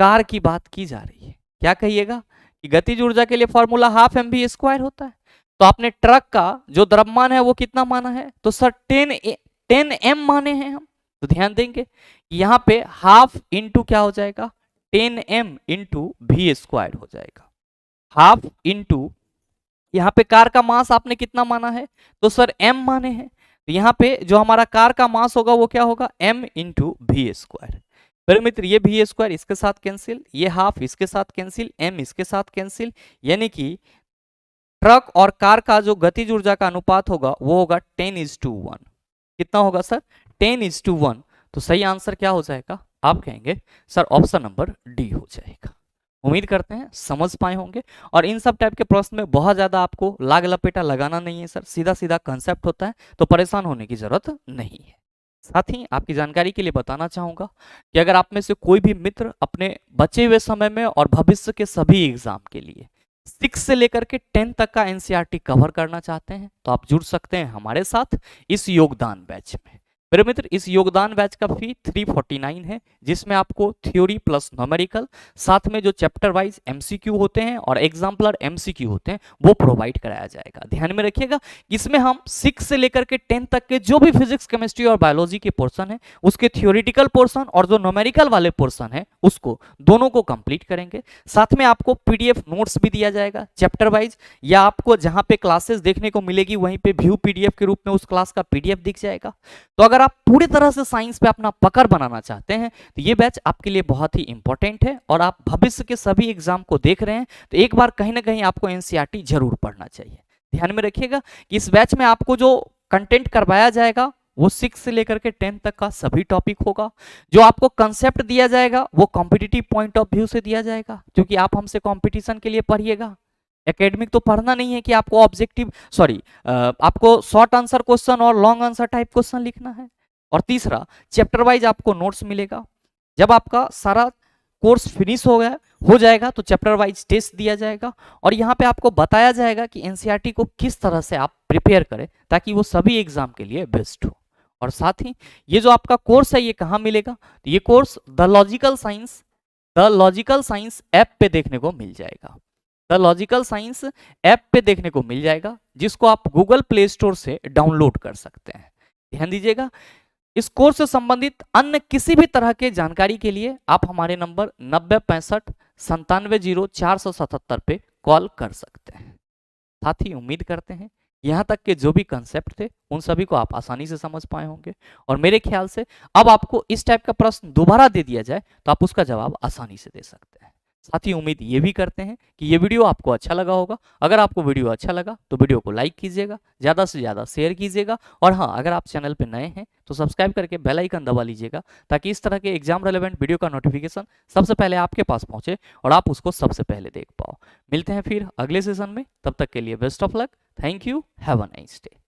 कार की बात की जा रही है। क्या कहिएगा कि गतिज ऊर्जा के लिए फॉर्मूला हाफ mv² होता है। तो आपने ट्रक का जो द्रव्यमान है वो कितना माना है? तो सर 10m माने हैं हम। तो ध्यान देंगे यहाँ पे हाफ इंटू क्या हो जाएगा? 10m इंटू v² हो जाएगा। हाफ इंटू यहाँ पे कार का मास आपने कितना माना है? तो सर m माने हैं। तो यहाँ पे जो हमारा कार का मास होगा वो क्या होगा? m into v²। मेरे मित्र ये v² इसके साथ कैंसिल, ये हाफ इसके साथ कैंसिल, m इसके साथ कैंसिल, यानी कि ट्रक और कार का जो गतिज ऊर्जा का अनुपात होगा वो होगा 10:1। कितना होगा सर? 10:1। तो सही आंसर क्या हो जाएगा? आप कहेंगे सर ऑप्शन नंबर डी हो जाएगा। उम्मीद करते हैं समझ पाए होंगे। और इन सब टाइप के प्रश्न में बहुत ज्यादा आपको लाग लपेटा लगाना नहीं है सर, सीधा सीधा कंसेप्ट होता है, तो परेशान होने की जरूरत नहीं है। साथ ही आपकी जानकारी के लिए बताना चाहूंगा कि अगर आप में से कोई भी मित्र अपने बचे हुए समय में और भविष्य के सभी एग्जाम के लिए 6 से लेकर के 10 तक का एनसीईआरटी कवर करना चाहते हैं तो आप जुड़ सकते हैं हमारे साथ इस योगदान बैच में। मेरे मित्र इस योगदान बैच का फी 349 है, जिसमें आपको थ्योरी प्लस न्यूमेरिकल, साथ में जो चैप्टर वाइज एमसीक्यू होते हैं और एग्जाम्पलर एमसीक्यू होते हैं वो प्रोवाइड कराया जाएगा। ध्यान में रखिएगा इसमें हम 6 से लेकर के 10 तक के जो भी फिजिक्स केमिस्ट्री और बायोलॉजी के पोर्शन है उसके थ्योरिटिकल पोर्शन और जो न्यूमेरिकल वाले पोर्शन है उसको दोनों को कंप्लीट करेंगे। साथ में आपको पीडीएफ नोट्स भी दिया जाएगा चैप्टर वाइज, या आपको जहां पे क्लासेस देखने को मिलेगी वहीं पे व्यू पीडीएफ के रूप में उस क्लास का पीडीएफ दिख जाएगा। तो अगर आप पूरी तरह से साइंस पे अपना पकड़ बनाना चाहते हैं तो ये बैच आपके लिए बहुत ही इंपॉर्टेंट है, और आप भविष्य के सभी एग्जाम को देख रहे हैं तो एक बार कहीं ना कहीं आपको एनसीईआरटी जरूर पढ़ना चाहिए। ध्यान में रखिएगा कि इस बैच में आपको जो कंटेंट करवाया जाएगा वो 6 से लेकर के 10 तक का सभी टॉपिक होगा। जो आपको कंसेप्ट दिया जाएगा वो कॉम्पिटिटिव पॉइंट ऑफ व्यू से दिया जाएगा, क्योंकि आप हमसे कॉम्पिटिशन के लिए पढ़िएगा। एकेडमिक तो पढ़ना नहीं है कि आपको ऑब्जेक्टिव आपको शॉर्ट आंसर क्वेश्चन और लॉन्ग आंसर टाइप क्वेश्चन लिखना है। और तीसरा चैप्टर वाइज आपको नोट्स मिलेगा। जब आपका सारा कोर्स फिनिश हो जाएगा तो चैप्टर वाइज टेस्ट दिया जाएगा, और यहाँ पे आपको बताया जाएगा कि एनसीईआरटी को किस तरह से आप प्रिपेयर करें ताकि वो सभी एग्जाम के लिए बेस्ट हो। और साथ ही ये जो आपका कोर्स है ये कहाँ मिलेगा? तो ये course the logical science app पे देखने को मिल जाएगा। द लॉजिकल साइंस ऐप पे देखने को मिल जाएगा, जिसको आप गूगल प्ले स्टोर से डाउनलोड कर सकते हैं। ध्यान दीजिएगा इस कोर्स से संबंधित अन्य किसी भी तरह के जानकारी के लिए आप हमारे नंबर 9065-970477 पे कॉल कर सकते हैं। साथ ही उम्मीद करते हैं यहाँ तक के जो भी कंसेप्ट थे उन सभी को आप आसानी से समझ पाए होंगे, और मेरे ख्याल से अब आपको इस टाइप का प्रश्न दोबारा दे दिया जाए तो आप उसका जवाब आसानी से दे सकते हैं। साथ ही उम्मीद ये भी करते हैं कि ये वीडियो आपको अच्छा लगा होगा। अगर आपको वीडियो अच्छा लगा तो वीडियो को लाइक कीजिएगा, ज़्यादा से ज़्यादा शेयर कीजिएगा, और हाँ अगर आप चैनल पर नए हैं तो सब्सक्राइब करके बेल आइकन दबा लीजिएगा ताकि इस तरह के एग्जाम रेलेवेंट वीडियो का नोटिफिकेशन सबसे पहले आपके पास पहुंचे और आप उसको सबसे पहले देख पाओ। मिलते हैं फिर अगले सेशन में, तब तक के लिए best of luck. Thank you, have a nice day.